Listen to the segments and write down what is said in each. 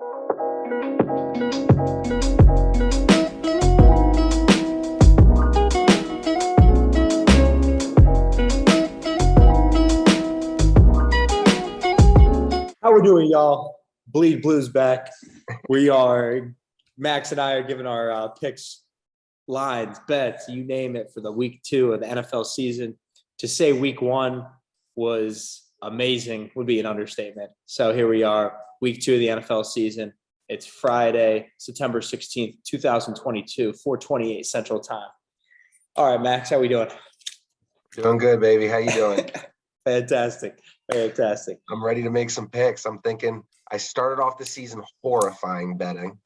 How we're doing, y'all? Bleed Blues back. Max and I are giving our picks, lines, bets, you name it, for the week 2 of the NFL season. To say week 1 was amazing would be an understatement. So here we are, week 2 of the NFL season. It's Friday, September 16th, 2022, 4:28 Central Time. All right, Max, how we doing? Doing good, baby. How you doing? Fantastic. I'm ready to make some picks. I'm thinking I started off the season horrifying betting.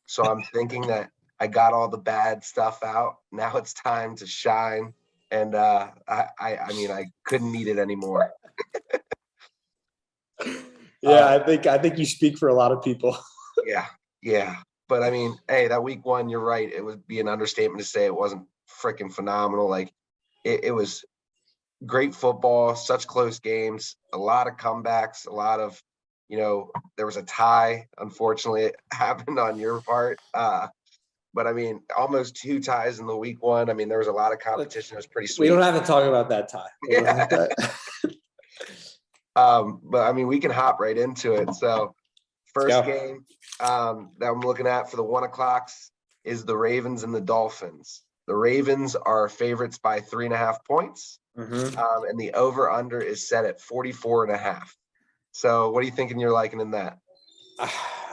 So I'm thinking that I got all the bad stuff out. Now it's time to shine. And I mean, I couldn't need it anymore. Yeah, I think you speak for a lot of people. Yeah. But I mean, hey, that week 1, you're right. It would be an understatement to say it wasn't freaking phenomenal. Like it was great football, such close games, a lot of comebacks, a lot of, there was a tie. Unfortunately, it happened on your part. But I mean, almost 2 ties in the week 1. I mean, there was a lot of competition. It was pretty sweet. We don't have to talk about that tie. Yeah. But I mean, we can hop right into it. So first game that I'm looking at for the 1 o'clocks is the Ravens and the Dolphins. The Ravens are favorites by 3.5 points. Mm-hmm. And the over-under is set at 44.5. So what are you thinking you're liking in that?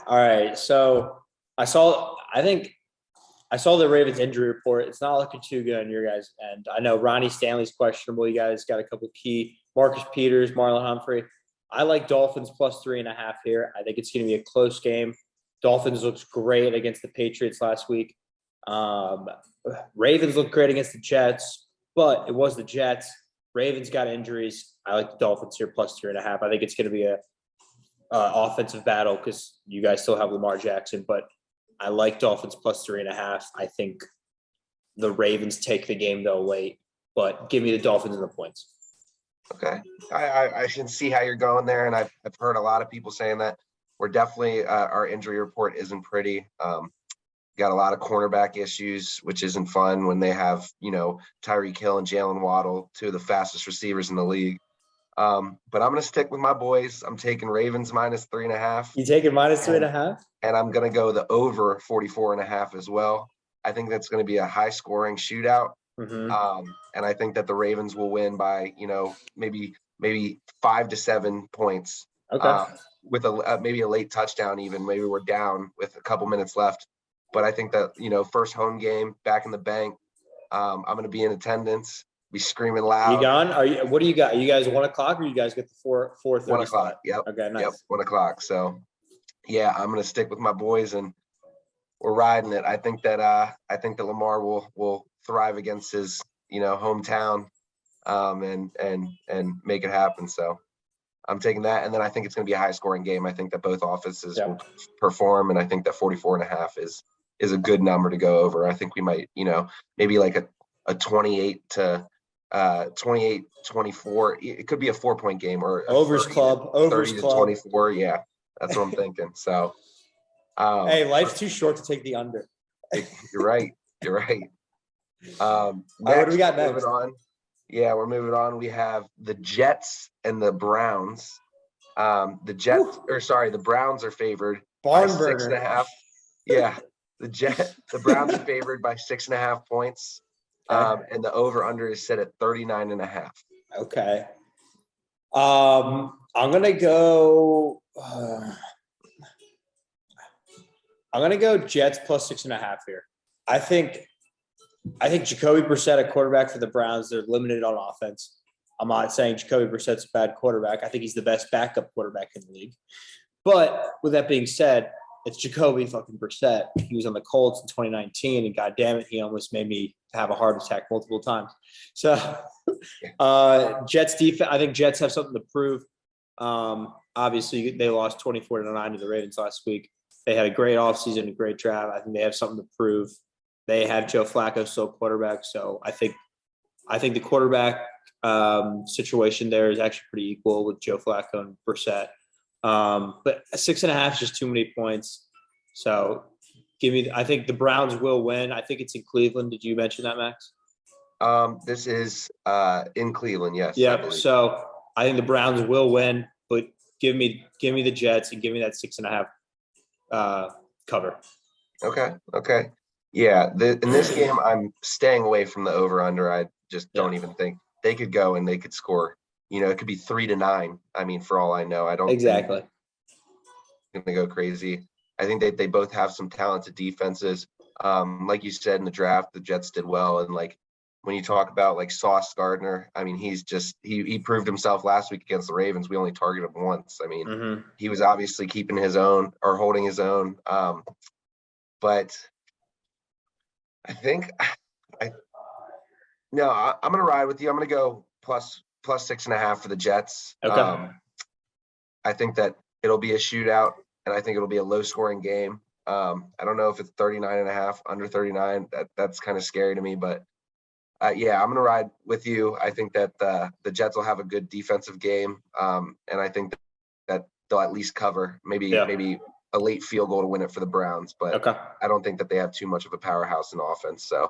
All right. So I saw the Ravens injury report. It's not looking too good on your guys' end. I know Ronnie Stanley's questionable. You guys got a couple key. Marcus Peters, Marlon Humphrey. I like Dolphins plus 3.5 here. I think it's going to be a close game. Dolphins looks great against the Patriots last week. Ravens looked great against the Jets, but it was the Jets. Ravens got injuries. I like the Dolphins here plus 3.5. I think it's going to be a offensive battle because you guys still have Lamar Jackson, but I like Dolphins plus 3.5. I think the Ravens take the game though late, but give me the Dolphins and the points. Okay. I should see how you're going there. And I've heard a lot of people saying that we're definitely our injury report isn't pretty. Got a lot of cornerback issues, which isn't fun when they have, Tyreek Hill and Jalen Waddle, 2 of the fastest receivers in the league. But I'm going to stick with my boys. I'm taking Ravens minus 3.5. You taking minus 3.5? And I'm going to go the over 44.5 as well. I think that's going to be a high scoring shootout. Mm-hmm. And I think that the Ravens will win by, maybe 5 to 7 points. Okay. With maybe a late touchdown even. Maybe we're down with a couple minutes left. But I think that, first home game back in the bank, I'm going to be in attendance, be screaming loud. You gone? What do you got? Are you guys 1 o'clock or you guys get the 4:30? 1 o'clock. Yep. Okay, nice. Yep, 1 o'clock. So, yeah, I'm going to stick with my boys and we're riding it. I think that Lamar will thrive against his, hometown, and make it happen. So I'm taking that. And then I think it's going to be a high scoring game. I think that both offenses will perform. And I think that 44.5 is a good number to go over. I think we might, maybe like a 28 to 24. It could be a 4-point game or overs 30 to 24. Yeah, that's what I'm thinking. So, hey, life's too short to take the under. You're right. What do we got next? Moving on. Yeah, we're moving on. We have the Jets and the Browns. The Browns are favored by 6.5. Yeah. The Browns are favored by 6.5 points. And the over-under is set at 39.5. Okay. I'm gonna go Jets plus 6.5 here. I think Jacoby Brissett, a quarterback for the Browns, they're limited on offense. I'm not saying Jacoby Brissett's a bad quarterback. I think he's the best backup quarterback in the league. But with that being said, it's Jacoby fucking Brissett. He was on the Colts in 2019, and goddamn it, he almost made me have a heart attack multiple times. So, Jets defense. I think Jets have something to prove. Obviously, they lost 24-9 to the Ravens last week. They had a great offseason, a great draft. I think they have something to prove. They have Joe Flacco still quarterback, so I think the quarterback situation there is actually pretty equal with Joe Flacco and Brissett. But 6.5 is just too many points. So I think the Browns will win. I think it's in Cleveland. Did you mention that, Max? This is in Cleveland, yes. I Yeah. believe. So I think the Browns will win, but give me the Jets and give me that 6.5 cover. Okay. Yeah, in this game, I'm staying away from the over/under. I just don't even think they could go and they could score. It could be 3-9. I mean, for all I know, I don't Exactly. think it's going to go crazy. I think they both have some talented defenses. Like you said in the draft, the Jets did well, and like when you talk about like Sauce Gardner, I mean, he's just he proved himself last week against the Ravens. We only targeted him once. I mean, he was obviously keeping his own or holding his own. But I think I'm going to ride with you. I'm going to go plus 6.5 for the Jets. Okay. I think that it'll be a shootout, and I think it'll be a low-scoring game. I don't know if it's 39.5, under 39. That's kind of scary to me, but yeah, I'm going to ride with you. I think that the Jets will have a good defensive game, and I think that they'll at least cover, maybe a late field goal to win it for the Browns, but I don't think that they have too much of a powerhouse in offense. So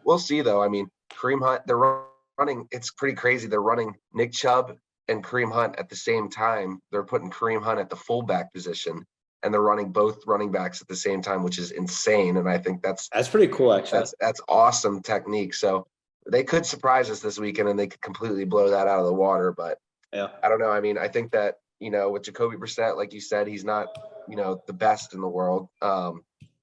we'll see, though. I mean, Kareem Hunt, they're running. It's pretty crazy. They're running Nick Chubb and Kareem Hunt at the same time. They're putting Kareem Hunt at the fullback position, and they're running both running backs at the same time, which is insane. And I think that's pretty cool, actually. That's awesome technique. So they could surprise us this weekend, and they could completely blow that out of the water. But I don't know. I mean, I think that, with Jacoby Brissett, like you said, he's not, the best in the world.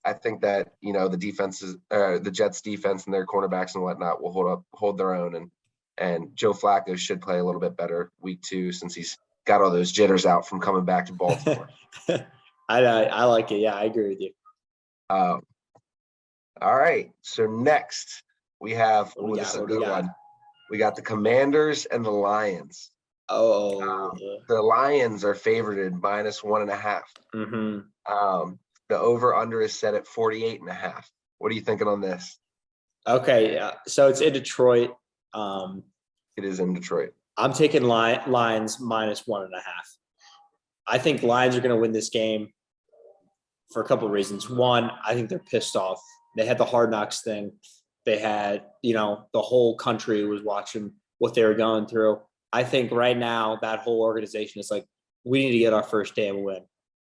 I think that, the defenses, the Jets defense and their cornerbacks and whatnot will hold their own. And Joe Flacco should play a little bit better week 2 since he's got all those jitters out from coming back to Baltimore. I like it. Yeah, I agree with you. All right. So next we have this is a good one. We got the Commanders and the Lions. The Lions are favored -1.5. The over/under is set at 48.5. What are you thinking on this? Okay, so it's in Detroit. It is in Detroit. I'm taking Lions -1.5. I think Lions are going to win this game for a couple of reasons. One, I think they're pissed off. They had the Hard Knocks thing. They had, the whole country was watching what they were going through. I think right now that whole organization is like, we need to get our first damn win.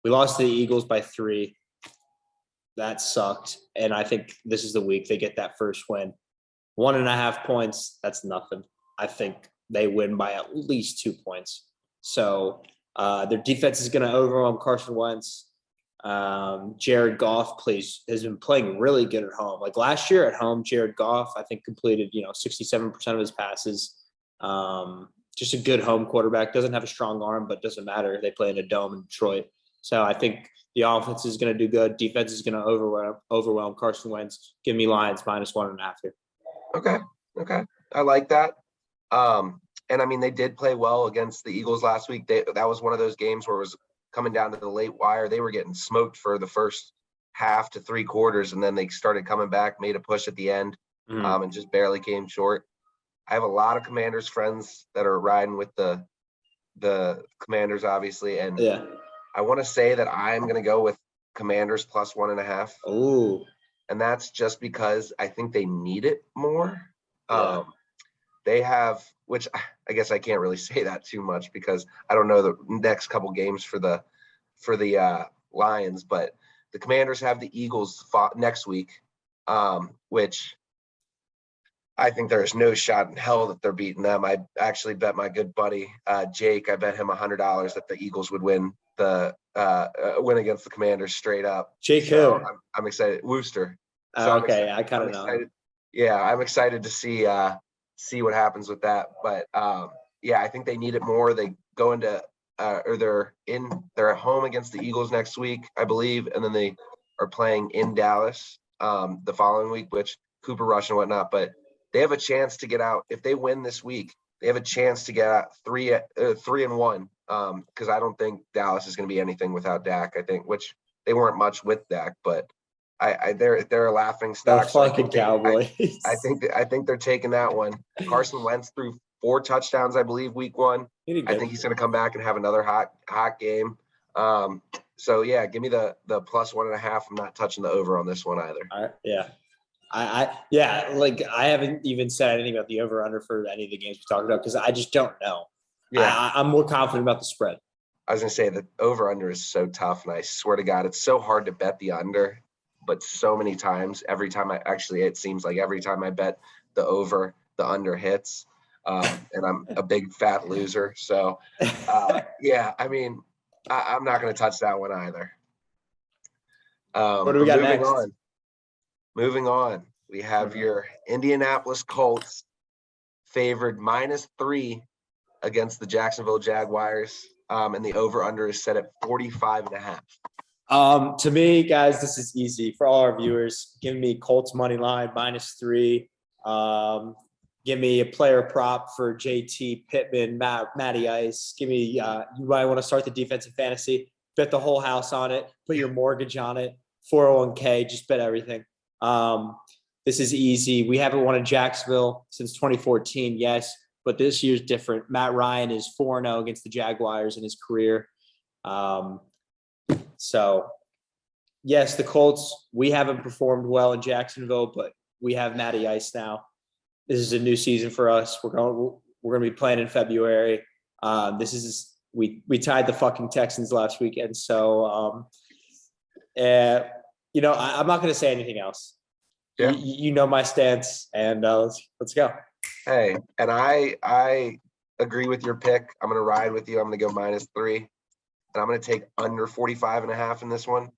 We lost to the Eagles by 3. That sucked. And I think this is the week they get that first win. 1.5 points, that's nothing. I think they win by at least 2 points. So their defense is going to overwhelm Carson Wentz. Jared Goff has been playing really good at home. Like last year at home, Jared Goff, I think completed, 67% of his passes. Just a good home quarterback. Doesn't have a strong arm, but doesn't matter. They play in a dome in Detroit. So I think the offense is going to do good. Defense is going to overwhelm Carson Wentz. Give me Lions -1.5 here. Okay. I like that. And I mean, they did play well against the Eagles last week. That was one of those games where it was coming down to the late wire. They were getting smoked for the first half to 3 quarters, and then they started coming back, made a push at the end, and just barely came short. I have a lot of Commanders friends that are riding with the Commanders, obviously, and I want to say that I'm going to go with Commanders +1.5. Ooh. And that's just because I think they need it more. They have, which I guess I can't really say that too much because I don't know the next couple games for the Lions, but the Commanders have the Eagles next week, which I think there's no shot in hell that they're beating them. I actually bet my good buddy Jake. I bet him $100 that the Eagles would win against the Commanders straight up. Jake, so I'm excited. Wooster. So okay, I kind of know. Yeah, I'm excited to see what happens with that. But yeah, I think they need it more. They go into they're at home against the Eagles next week, I believe, and then they are playing in Dallas the following week, which Cooper Rush and whatnot. But they have a chance to get out if they win this week. They have a chance to get out 3-1 because I don't think Dallas is going to be anything without Dak. I think, which they weren't much with Dak, but they're a laughing stock. The fucking Cowboys. I think they're taking that one. Carson Wentz threw 4 touchdowns, I believe, week 1. I think he's going to come back and have another hot game. So yeah, give me the +1.5. I'm not touching the over on this one either. All right. Yeah. I haven't even said anything about the over under for any of the games we talked about because I just don't know. Yeah. I'm more confident about the spread. I was going to say the over under is so tough. And I swear to God, it's so hard to bet the under, but so many times, it seems like every time I bet the over, the under hits. And I'm a big fat loser. So yeah, I mean, I'm not going to touch that one either. What do we got next? Moving on, we have your Indianapolis Colts favored -3 against the Jacksonville Jaguars, and the over/under is set at 45.5. To me, guys, this is easy for all our viewers. Give me Colts money line -3. Give me a player prop for JT Pittman, Matty Ice. Give me you might want to start the defensive fantasy. Bet the whole house on it. Put your mortgage on it. 401k. Just bet everything. This is easy. We haven't won in Jacksonville since 2014, yes, but this year's different. Matt Ryan is 4-0 against the Jaguars in his career. So, yes, the Colts, we haven't performed well in Jacksonville, but we have Matty Ice now. This is a new season for us. We're going to be playing in February. We tied the fucking Texans last weekend, so I'm not going to say anything else. Yeah. You know my stance, and let's go. Hey, and I agree with your pick. I'm going to ride with you. I'm going to go -3, and I'm going to take under 45.5 in this one.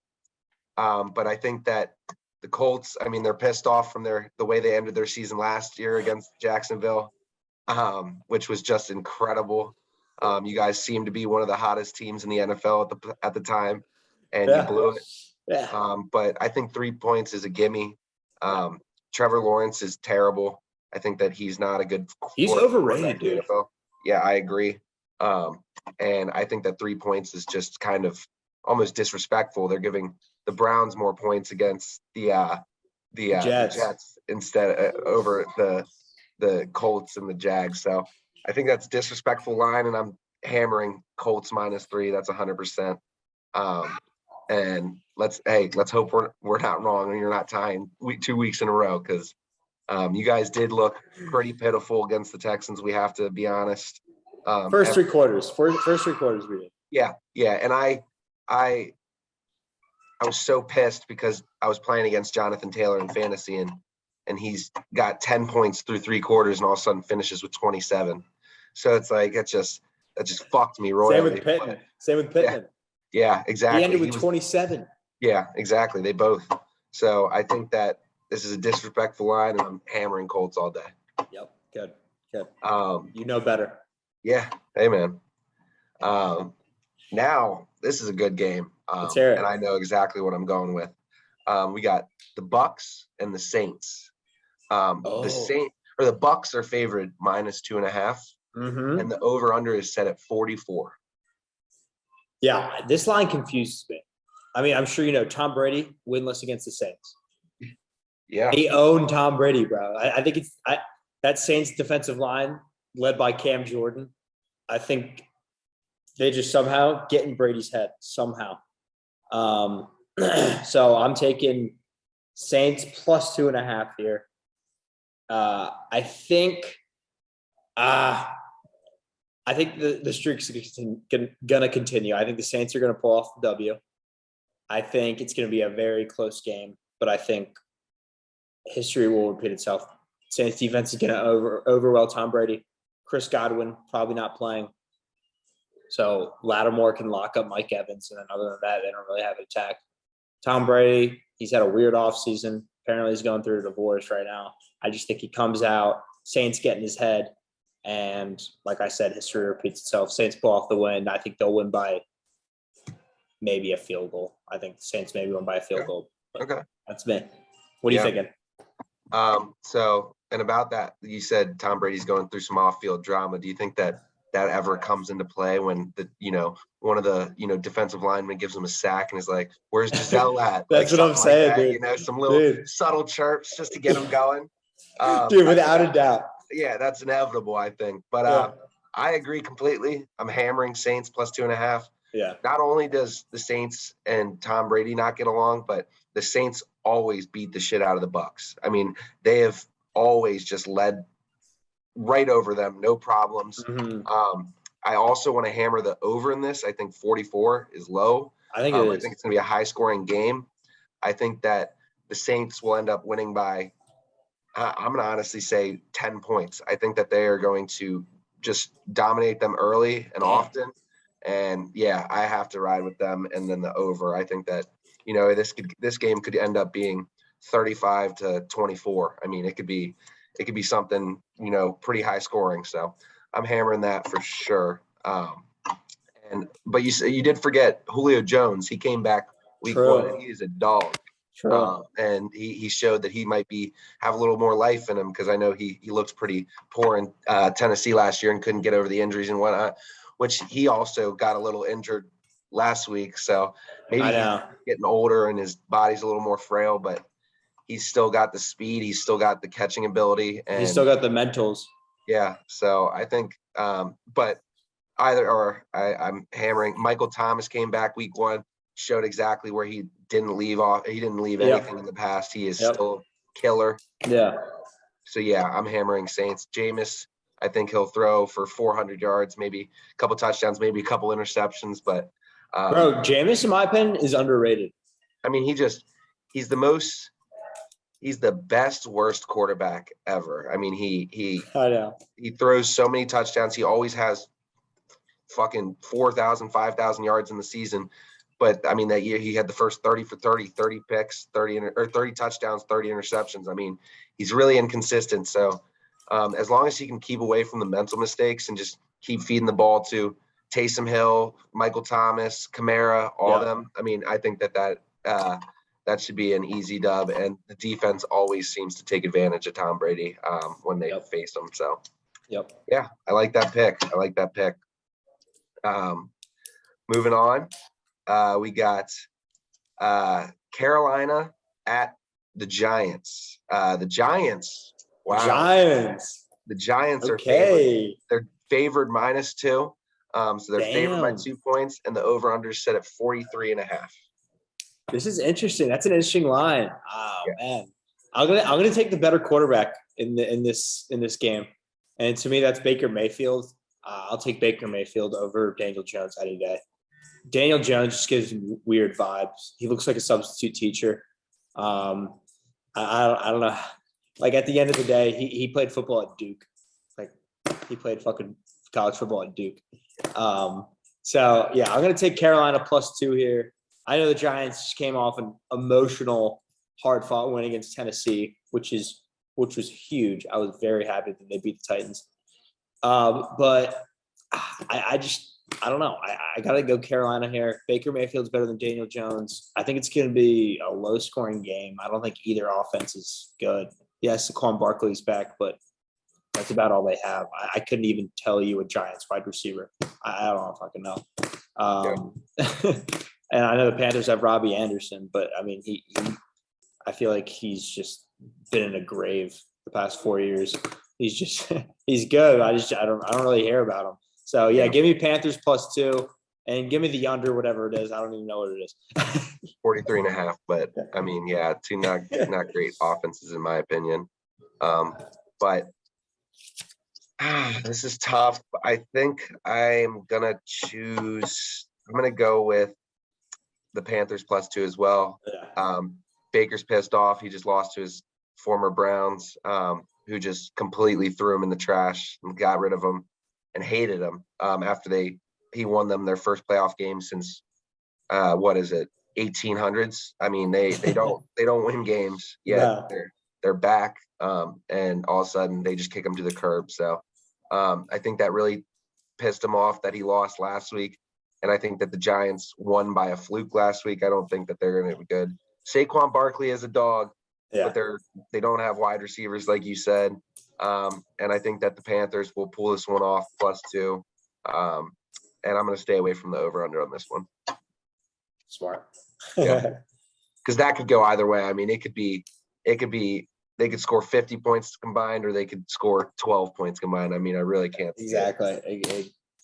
But I think that the Colts, I mean, they're pissed off from the way they ended their season last year against Jacksonville, which was just incredible. You guys seem to be one of the hottest teams in the NFL at the time, and you blew it. Yeah. But I think 3 points is a gimme. Trevor Lawrence is terrible. I think that he's not a good. He's overrated, dude. NFL. Yeah, I agree. And I think that 3 points is just kind of almost disrespectful. They're giving the Browns more points against the Jets instead over the Colts and the Jags. So I think that's disrespectful line, and I'm hammering Colts -3. That's 100%. And let's hope we're not wrong and you're not tying 2 weeks in a row, because you guys did look pretty pitiful against the Texans. We have to be honest. First three quarters we did. Yeah, and I was so pissed because I was playing against Jonathan Taylor in fantasy, and he's got 10 points through 3 quarters, and all of a sudden finishes with 27. So it's like that just fucked me royally. Same with Pittman. Yeah, exactly. He ended with 27. Yeah, exactly. They both. So I think that this is a disrespectful line, and I'm hammering Colts all day. Yep. Good. You know better. Yeah. Hey, man. Now this is a good game. Let's hear it. And I know exactly what I'm going with. We got the Bucs and the Saints. The Bucs are favored -2.5, and the over/under is set at 44. Yeah, this line confuses me. I mean, I'm sure you know Tom Brady winless against the Saints. Yeah, they own Tom Brady, bro. I think that Saints defensive line led by Cam Jordan. I think they just somehow get in Brady's head somehow. So I'm taking Saints +2.5 here. I think the streak's gonna continue. I think the Saints are gonna pull off the W. I think it's gonna be a very close game, but I think history will repeat itself. Saints defense is gonna overwhelm Tom Brady. Chris Godwin probably not playing, so Lattimore can lock up Mike Evans, and then other than that, they don't really have an attack. Tom Brady, he's had a weird offseason. Apparently, he's going through a divorce right now. I just think he comes out, Saints get in his head. And like I said, history repeats itself. Saints pull off the win. I think they'll win by maybe a field goal. I think the Saints maybe win by a field goal. Okay. That's me. What are you thinking? So, and about that, you said Tom Brady's going through some off-field drama. Do you think that ever comes into play when one of the defensive linemen gives him a sack and is like, "Where's Giselle at?" That's what I'm saying, like that, dude. Some little subtle chirps just to get him going. Dude, without a doubt. Yeah, that's inevitable, I think. But Yeah. I agree completely. I'm hammering Saints plus 2.5. Yeah. Not only does the Saints and Tom Brady not get along, but the Saints always beat the shit out of the Bucks. I mean, they have always just led right over them, no problems. Mhm. I also want to hammer the over in this. I think 44 is low. I think it I is. think it's going to be a high scoring game. I think that the Saints will end up winning by, I'm going to honestly say 10 points. I think that they are going to just dominate them early and Damn. often. And yeah, I have to ride with them. And then the over, I think that, this game could end up being 35 to 24. I mean, it could be something, pretty high scoring. So I'm hammering that for sure. But you did forget Julio Jones. He came back week True. 1 and he is a dog. True. And he showed that he might have a little more life in him, because I know he looked pretty poor in Tennessee last year and couldn't get over the injuries and whatnot, which he also got a little injured last week. So maybe I he's know. getting older and his body's a little more frail, but he's still got the speed. He's still got the catching ability. And He's still got the mentals. yeah, so I think, but I'm hammering. Michael Thomas came back week 1, showed exactly where he didn't leave off. He didn't leave anything in the past. He is still killer. Yeah. So yeah, I'm hammering Saints. Jameis, I think he'll throw for 400 yards, maybe a couple touchdowns, maybe a couple interceptions. But bro, Jameis, in my opinion, is underrated. I mean, he's the best worst quarterback ever. I mean, I know. he throws so many touchdowns. He always has fucking 4,000, 5,000 yards in the season. But I mean, that year he had the first 30 for 30, 30 picks, 30 touchdowns, 30 interceptions. I mean, he's really inconsistent. So as long as he can keep away from the mental mistakes and just keep feeding the ball to Taysom Hill, Michael Thomas, Kamara, all of them. I mean, I think that should be an easy dub. And the defense always seems to take advantage of Tom Brady when they face him. So yeah, I like that pick. Moving on. We got Carolina at the Giants. The Giants. Wow. Giants. The Giants are Okay. They're favored -2. So they're favored by Damn. 2 points, and the over-under is set at 43.5. This is interesting. That's an interesting line. Oh Yeah. man. I'm gonna take the better quarterback in this game. And to me, that's Baker Mayfield. I'll take Baker Mayfield over Daniel Jones any day. Daniel Jones just gives me weird vibes. He looks like a substitute teacher. I don't know. Like at the end of the day, he played football at Duke. Like he played fucking college football at Duke. So yeah, I'm gonna take Carolina +2 here. I know the Giants just came off an emotional, hard-fought win against Tennessee, which was huge. I was very happy that they beat the Titans. But I don't know. I got to go Carolina here. Baker Mayfield's better than Daniel Jones. I think it's going to be a low-scoring game. I don't think either offense is good. Yes, Saquon Barkley's back, but that's about all they have. I couldn't even tell you a Giants wide receiver. I don't fucking know. And I know the Panthers have Robbie Anderson, but I mean, I feel like he's just been in a grave the past 4 years. He's good. I don't really hear about him. So yeah, give me Panthers +2 and give me the under, whatever it is. I don't even know what it is. 43.5. But I mean, yeah, two not great offenses in my opinion. But this is tough. I think I'm gonna go with the Panthers +2 as well. Yeah. Baker's pissed off. He just lost to his former Browns, who just completely threw him in the trash and got rid of him and hated him after he won them their first playoff game since 1800s. I mean, they don't win games yet. No. They're back, and all of a sudden they just kick him to the curb. So I think that really pissed him off that he lost last week. And I think that the Giants won by a fluke last week. I don't think that they're going to be good. Saquon Barkley is a dog, but they don't have wide receivers like you said. And I think that the Panthers will pull this one off +2. And I'm going to stay away from the over/under on this one. Smart. Yeah, because that could go either way. I mean, it could be they could score 50 points combined, or they could score 12 points combined. I mean, I really can't see Exactly.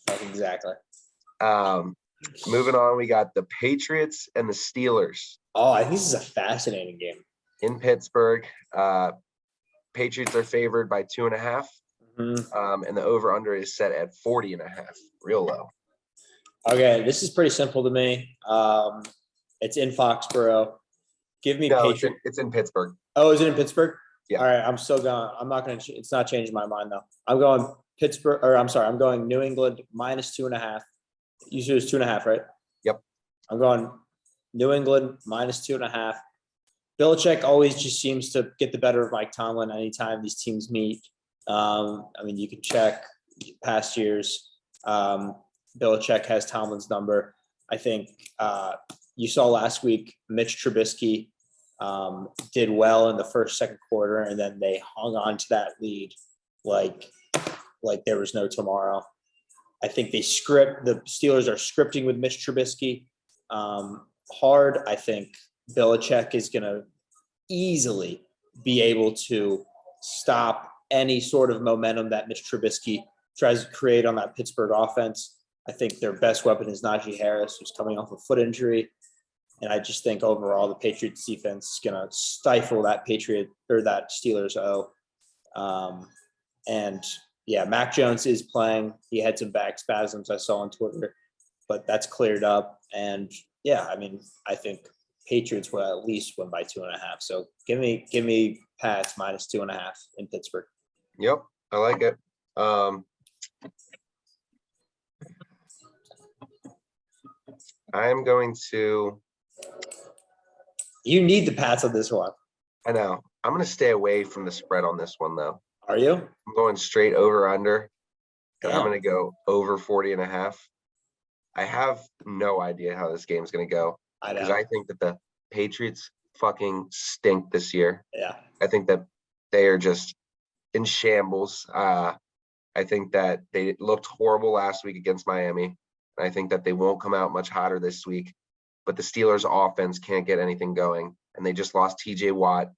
Exactly. Moving on, we got the Patriots and the Steelers Oh, I think this is a fascinating game. in Pittsburgh. Patriots are favored by 2.5. And the over-under is set at 40.5, real low. Okay, this is pretty simple to me. It's in Foxborough. Give me Patriots. It's in Pittsburgh. Oh, is it in Pittsburgh? Yeah. All right, I'm still going. I'm not going to. It's not changing my mind though. I'm going Pittsburgh, or I'm sorry, I'm going New England -2.5. You said it was 2.5, right? Yep. I'm going New England -2.5. Belichick always just seems to get the better of Mike Tomlin anytime these teams meet. I mean, you can check past years. Belichick has Tomlin's number. I think you saw last week Mitch Trubisky did well in the first, second quarter, and then they hung on to that lead like there was no tomorrow. I think the Steelers are scripting with Mitch Trubisky hard. I think Belichick is going to easily be able to stop any sort of momentum that Mitch Trubisky tries to create on that Pittsburgh offense. I think their best weapon is Najee Harris, who's coming off a foot injury. And I just think overall the Patriots defense is going to stifle that Steelers O. And yeah, Mac Jones is playing. He had some back spasms I saw on Twitter, but that's cleared up. And yeah, I mean, I think Patriots will at least win by 2.5. So give me Pats -2.5 in Pittsburgh. Yep, I like it. I am going to. You need the Pats on this one. I know. I'm going to stay away from the spread on this one, though. Are you? I'm going straight over under, and I'm Damn. going to go over 40.5. I have no idea how this game's going to go I because know. I think that the Patriots fucking stink this year. Yeah. I think that they are just in shambles. I think that they looked horrible last week against Miami. And I think that they won't come out much hotter this week. But the Steelers' offense can't get anything going. And they just lost TJ Watt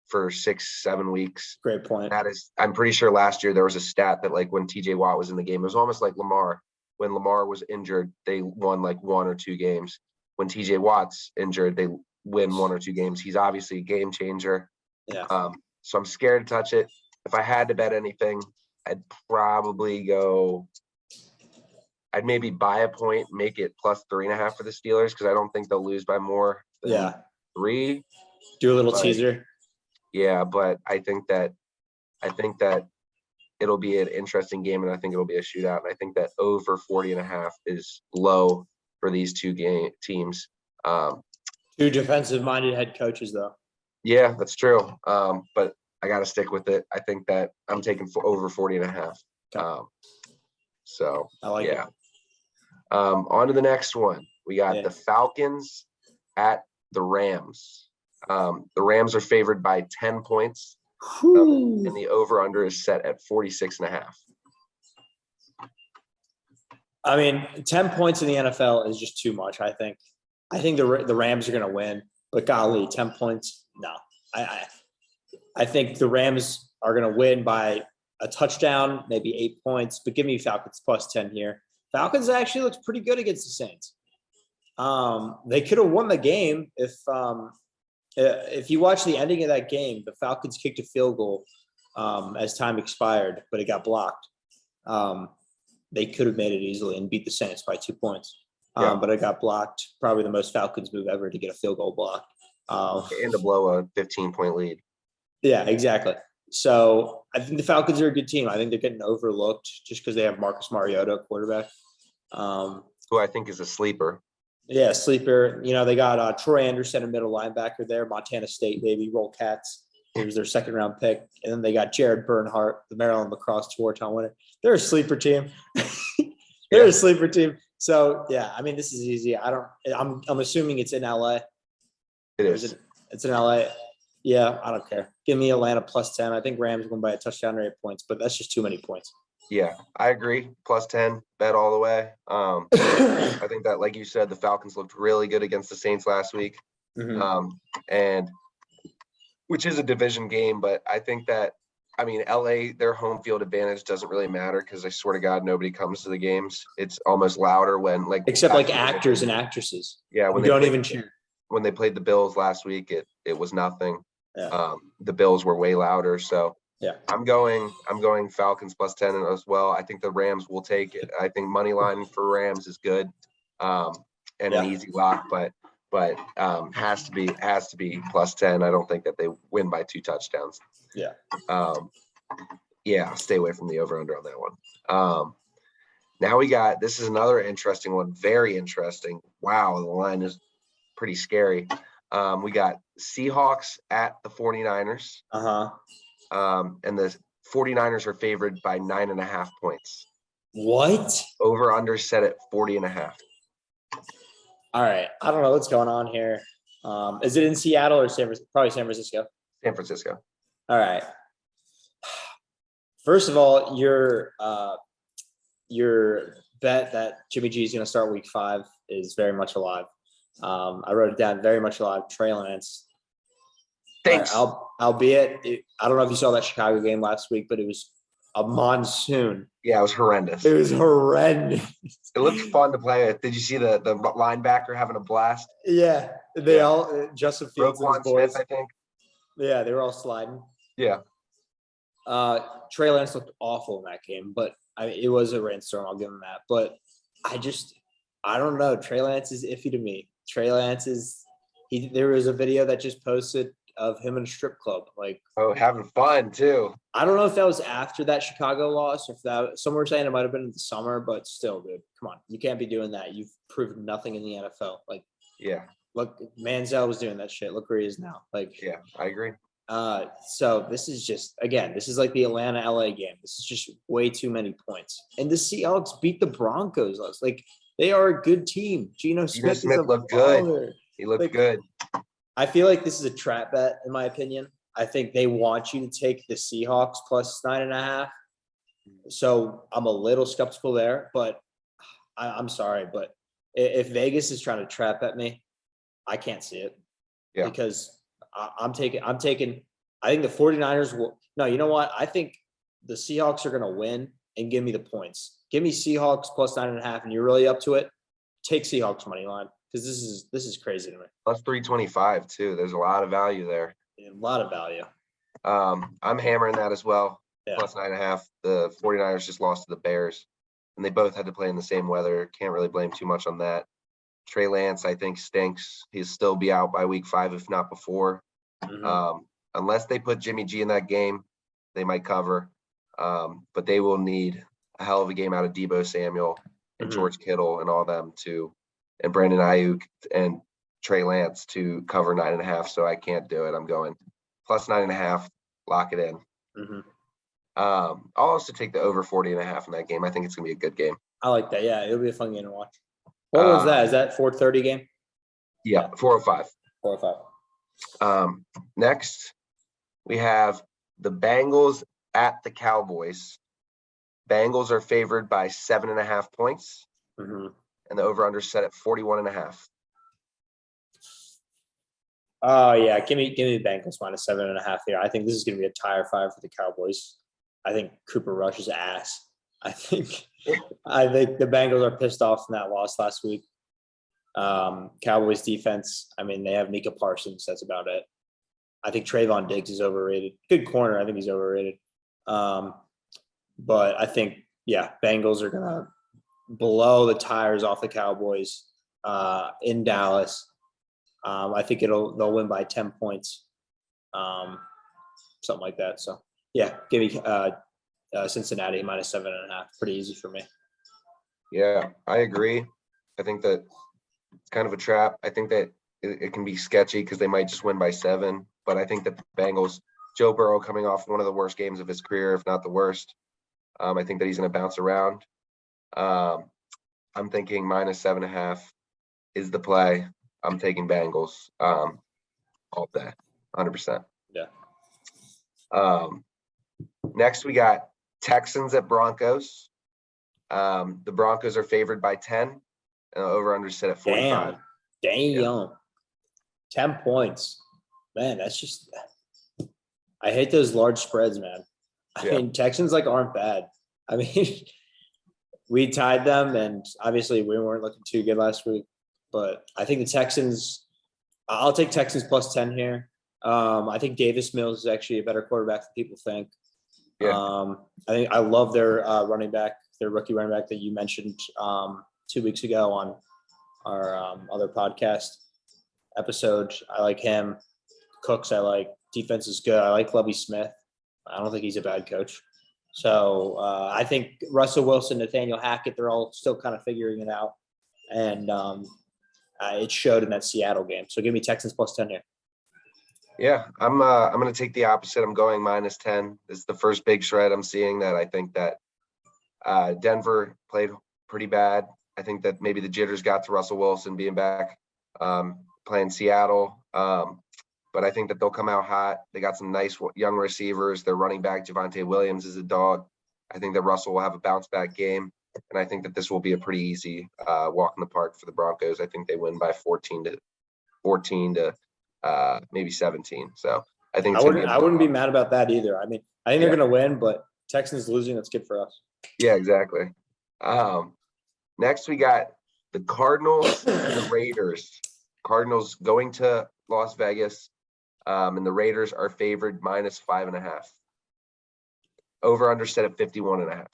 for 6-7 weeks. Great point. I'm pretty sure last year there was a stat that like when TJ Watt was in the game, it was almost like Lamar. When Lamar was injured, they won like 1 or 2 games. When TJ Watt's injured, they win 1 or 2 games. He's obviously a game changer. Yeah. So I'm scared to touch it. If I had to bet anything, I'd probably go. I'd maybe buy a point, make it +3.5 for the Steelers because I don't think they'll lose by more than 3. Do a little teaser. Yeah, but I think that it'll be an interesting game, and I think it'll be a shootout. And I think that over 40.5 is low for these two teams. Two defensive-minded head coaches, though. Yeah, that's true. But I got to stick with it. I think that I'm taking over 40.5. So I like it. On to the next one. We got the Falcons at the Rams. The Rams are favored by 10 points. And the over-under is set at 46.5. I mean, 10 points in the NFL is just too much, I think. I think the Rams are going to win, but golly, 10 points, no. I think the Rams are going to win by a touchdown, maybe 8 points, but give me Falcons +10 here. Falcons actually looks pretty good against the Saints. They could have won the game if you watch the ending of that game. The Falcons kicked a field goal as time expired, but it got blocked. They could have made it easily and beat the Saints by 2 points. But it got blocked. Probably the most Falcons move ever to get a field goal blocked. And to blow a 15-point lead. Yeah, exactly. So I think the Falcons are a good team. I think they're getting overlooked just because they have Marcus Mariota at quarterback. Who I think is a sleeper. Yeah, sleeper. You know, they got Troy Anderson, a middle linebacker there, Montana State, baby, Roll Cats. He was their second-round pick. And then they got Jared Bernhardt, the Maryland lacrosse tour-time winner. They're a sleeper team. They're a sleeper team. So, yeah, I mean, this is easy. I'm assuming it's in LA. It is. It's in LA. Yeah, I don't care. Give me Atlanta +10. I think Rams win by a touchdown or 8 points, but that's just too many points. Yeah, I agree. +10, bet all the way. I think that, like you said, the Falcons looked really good against the Saints last week. Mm-hmm. And which is a division game, but I think that, I mean, LA, their home field advantage doesn't really matter because I swear to God, nobody comes to the games. It's almost louder when like Except like actors and actresses. Yeah, when they don't even cheer. When they played the Bills last week, it was nothing. Yeah. The Bills were way louder. So yeah, I'm going Falcons plus 10 as well. I think the Rams will take it. I think money line for Rams is good. And an easy lock, but has to be plus 10. I don't think that they win by 2 touchdowns. Yeah. Stay away from the over under on that one. Now this is another interesting one, very interesting. Wow, the line is pretty scary. We got Seahawks at the 49ers. And the 49ers are favored by 9.5 points. What? Over under set at 40.5. All right. I don't know what's going on here. Is it in Seattle or probably San Francisco? San Francisco. All right. First of all, your bet that Jimmy G is going to start week 5 is very much alive. I wrote it down, very much alive. Trey Lance. Thanks. Albeit, I don't know if you saw that Chicago game last week, but it was a monsoon. Yeah, it was horrendous. It was horrendous. It looked fun to play with. Did you see the linebacker having a blast? Yeah, they all Justin Fields and his boys. Smith, I think. Yeah, they were all sliding. Yeah. Trey Lance looked awful in that game, but it was a rainstorm. I'll give him that. But I don't know. Trey Lance is iffy to me. Trey Lance there was a video that just posted of him in a strip club. Like, having fun too. I don't know if that was after that Chicago loss, or if that some were saying it might have been in the summer, but still, dude, come on. You can't be doing that. You've proved nothing in the NFL. Like, yeah. Look, Manziel was doing that shit. Look where he is now. Like, yeah, I agree. So this is like the Atlanta LA game. This is just way too many points. And the Seahawks beat the Broncos. Like, they are a good team. Geno Smith looked good. He looked good. I feel like this is a trap bet, in my opinion. I think they want you to take the Seahawks plus 9.5. So I'm a little skeptical there, but I'm sorry. But if Vegas is trying to trap at me, I can't see it. Yeah. Because I think the 49ers will. No, you know what? I think the Seahawks are going to win and give me the points. Give me Seahawks plus 9.5, and you're really up to it. Take Seahawks money line. Because this is crazy to me. Plus 325 too. There's a lot of value there. A lot of value. I'm hammering that as well. Yeah. Plus 9.5. The 49ers just lost to the Bears, and they both had to play in the same weather. Can't really blame too much on that. Trey Lance, I think, stinks. He'll still be out by week 5, if not before. Mm-hmm. Unless they put Jimmy G in that game, they might cover. But they will need a hell of a game out of Deebo Samuel and George Kittle and all them and Brandon Ayuk and Trey Lance to cover 9.5. So I can't do it. I'm going plus 9.5. Lock it in. Mm-hmm. I'll also take the over 40.5 in that game. I think it's gonna be a good game. I like that. Yeah, it'll be a fun game to watch. What was that? Is that 4:30 game? Yeah, 4:05. 4:05. Next, we have the Bengals at the Cowboys. Bengals are favored by 7.5 points. Mm-hmm. And the over-under set at 41.5. Oh yeah, give me the Bengals minus 7.5 here. I think this is going to be a tire fire for the Cowboys. I think Cooper Rush's ass. I think the Bengals are pissed off from that loss last week. Cowboys defense. I mean, they have Micah Parsons. That's about it. I think Trayvon Diggs is overrated. Good corner. I think he's overrated. But I think Bengals are gonna blow the tires off the Cowboys in Dallas. I think they'll win by 10 points, something like that. So give me Cincinnati minus 7.5. Pretty easy for me. Yeah, I agree. I think that it's kind of a trap. I think that it can be sketchy because they might just win by 7. But I think that the Bengals, Joe Burrow coming off one of the worst games of his career, if not the worst, I think that he's going to bounce around. I'm thinking minus 7.5 is the play. I'm taking Bengals all day, 100%. Yeah. Next, we got Texans at Broncos. The Broncos are favored by 10, and the over-under set at 45. Damn. Yeah. 10 points. Man, that's just I hate those large spreads, man. I Yeah. mean, Texans aren't bad. I mean, we tied them, and obviously we weren't looking too good last week. But I think the Texans. I'll take Texans plus 10 here. I think Davis Mills is actually a better quarterback than people think. Yeah. I think I love their running back, their rookie running back that you mentioned 2 weeks ago on our other podcast episode. I like him. Cooks, I like. Defense is good. I like Lovie Smith. I don't think he's a bad coach. So I think Russell Wilson, Nathaniel Hackett, they're all still kind of figuring it out. And it showed in that Seattle game. So give me Texans plus 10 here. Yeah, I'm going to take the opposite. I'm going minus 10. This is the first big shred I'm seeing that I think that Denver played pretty bad. I think that maybe the jitters got to Russell Wilson being back, playing Seattle. But I think that they'll come out hot. They got some nice young receivers. Their running back, Javonte Williams, is a dog. I think that Russell will have a bounce back game. And I think that this will be a pretty easy walk in the park for the Broncos. I think they win by 14 to maybe 17. So I think I wouldn't be mad about that either. I mean, I think they're going to win, but Texans losing, that's good for us. Yeah, exactly. Next, we got the Cardinals and the Raiders. Cardinals going to Las Vegas, and the Raiders are favored minus 5.5. Over under set at 51.5.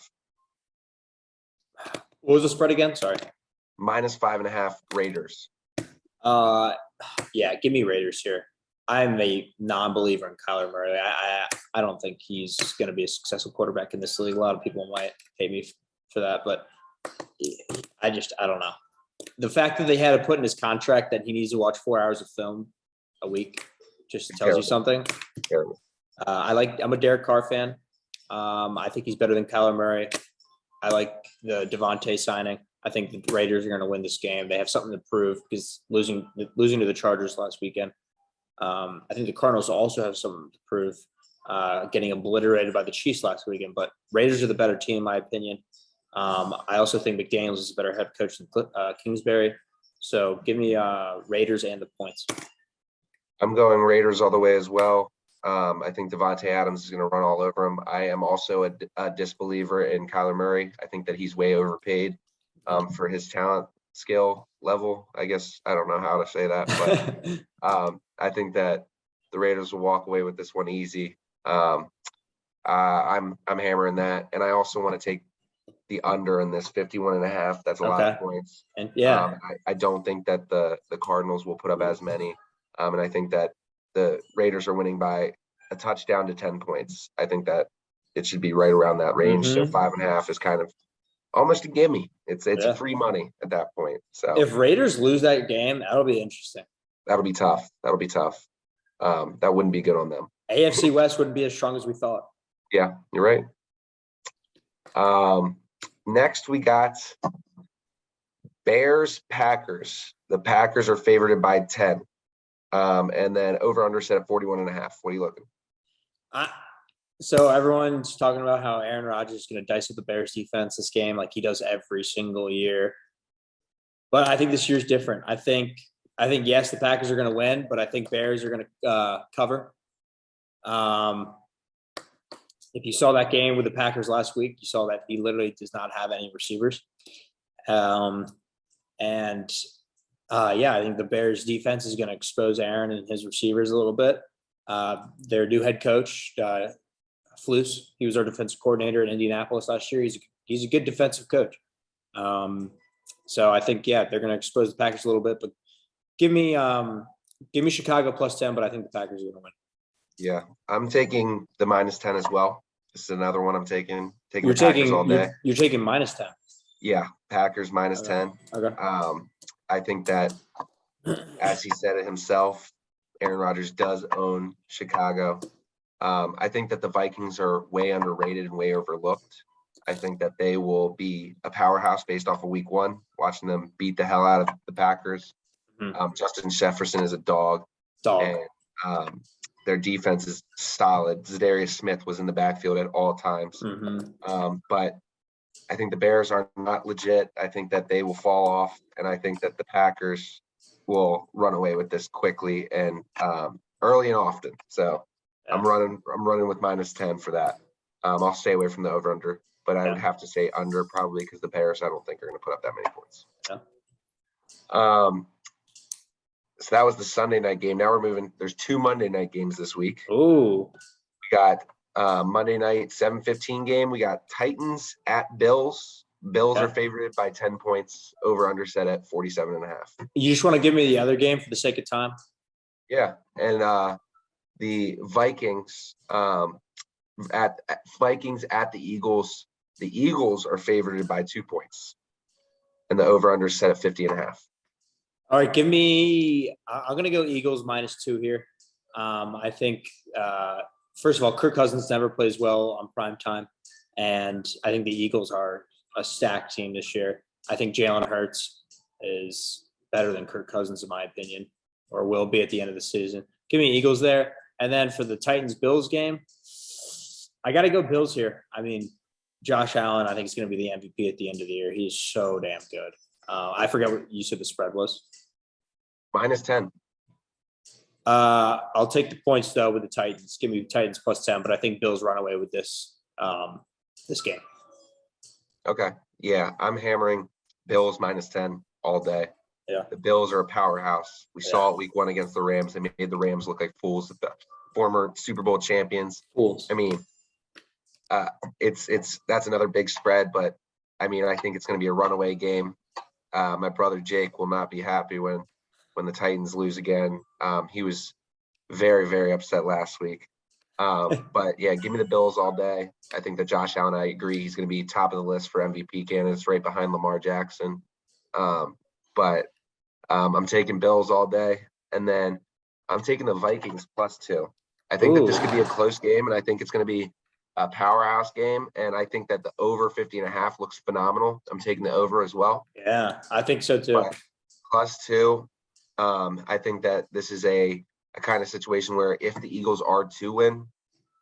What was the spread again? Sorry. Minus 5.5 Raiders. Yeah, give me Raiders here. I'm a non-believer in Kyler Murray. I don't think he's going to be a successful quarterback in this league. A lot of people might hate me for that, but I don't know. The fact that they had to put in his contract that he needs to watch 4 hours of film a week just tells you something. Terrible. I'm a Derek Carr fan. I think he's better than Kyler Murray. I like the Devontae signing. I think the Raiders are going to win this game. They have something to prove because losing to the Chargers last weekend. I think the Cardinals also have something to prove, getting obliterated by the Chiefs last weekend. But Raiders are the better team, in my opinion. I also think McDaniels is a better head coach than Kingsbury. So give me Raiders and the points. I'm going Raiders all the way as well. I think Devontae Adams is going to run all over him. I am also a disbeliever in Kyler Murray. I think that he's way overpaid for his talent skill level. I guess I don't know how to say that, but I think that the Raiders will walk away with this one easy. I'm hammering that, and I also want to take the under in this 51.5. That's a lot of points. And I don't think that the Cardinals will put up as many, and I think that the Raiders are winning by a touchdown to 10 points. I think that it should be right around that range. So 5.5 is kind of almost a gimme. It's free money at that point. So if Raiders lose that game, that'll be interesting. That'll be tough. That wouldn't be good on them. AFC West wouldn't be as strong as we thought. Yeah, you're right. Next we got Bears Packers. The Packers are favored by 10. And then over under set at 41.5. What are you looking? So everyone's talking about how Aaron Rodgers is going to dice with the Bears defense this game like he does every single year. But I think this year's different. I think yes, the Packers are going to win, but I think Bears are going to cover. If you saw that game with the Packers last week, you saw that he literally does not have any receivers. I think the Bears defense is going to expose Aaron and his receivers a little bit. Their new head coach, Flus, he was our defensive coordinator in Indianapolis last year. He's a good defensive coach. So I think, they're going to expose the Packers a little bit, but give me Chicago plus 10, but I think the Packers are going to win. Yeah, I'm taking the minus 10 as well. This is another one I'm taking. You're the Packers all day. You're taking minus 10. Yeah, Packers minus 10. Okay. I think that, as he said it himself, Aaron Rodgers does own Chicago. I think that the Vikings are way underrated and way overlooked. I think that they will be a powerhouse based off of week one, watching them beat the hell out of the Packers. Justin Jefferson is a dog. And their defense is solid. Zadarius Smith was in the backfield at all times. But I think the Bears are not legit. I think that they will fall off, and I think that the Packers will run away with this quickly and early and often. So I'm running with -10 for that. I'll stay away from the over under, but I would have to say under probably because the Bears I don't think are going to put up that many points. Yeah. So that was the Sunday night game. Now we're moving. There's 2 Monday night games this week. Ooh. We got Monday night 7:15 game. We got Titans at Bills. Bills are favored by 10 points. Over under set at 47.5. You just want to give me the other game for the sake of time? Yeah, and the Vikings at the Eagles. The Eagles are favored by 2 points, and the over under set at 50.5. All right, give me. I'm going to go Eagles -2 here. I think first of all, Kirk Cousins never plays well on prime time, and I think the Eagles are a stacked team this year. I think Jalen Hurts is better than Kirk Cousins in my opinion, or will be at the end of the season. Give me Eagles there, and then for the Titans-Bills game, I got to go Bills here. I mean, Josh Allen, I think is going to be the MVP at the end of the year. He's so damn good. I forget what you said the spread was. -10. I'll take the points though with the Titans. Give me Titans +10, but I think Bills run away with this game. Okay. Yeah, I'm hammering Bills -10 all day. Yeah. The Bills are a powerhouse. We saw it week 1 against the Rams. They made the Rams look like fools, the former Super Bowl champions. Fools. I mean, that's another big spread, but I mean, I think it's going to be a runaway game. My brother Jake will not be happy when the Titans lose again. He was very, very upset last week. But yeah, give me the Bills all day. I think that Josh Allen, I agree, he's going to be top of the list for MVP candidates right behind Lamar Jackson. But I'm taking Bills all day. And then I'm taking the Vikings +2. I think that this could be a close game, and I think it's going to be a powerhouse game. And I think that the over 50.5 looks phenomenal. I'm taking the over as well. Yeah, I think so too. But +2. I think that this is a kind of situation where if the Eagles are to win,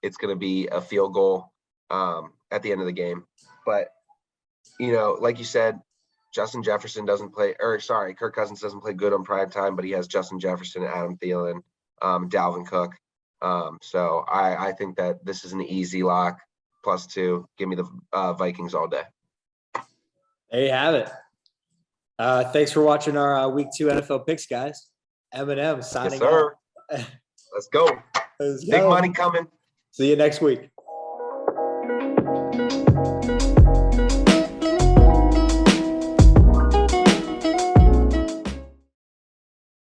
it's going to be a field goal at the end of the game. But, like you said, Justin Jefferson doesn't play, Kirk Cousins doesn't play good on prime time, but he has Justin Jefferson, Adam Thielen, Dalvin Cook. So I think that this is an easy lock, +2. Give me the Vikings all day. There you have it. Thanks for watching our Week 2 NFL picks, guys. Eminem signing Yes, sir. out. Let's go. Let's Big go. money coming. See you next week.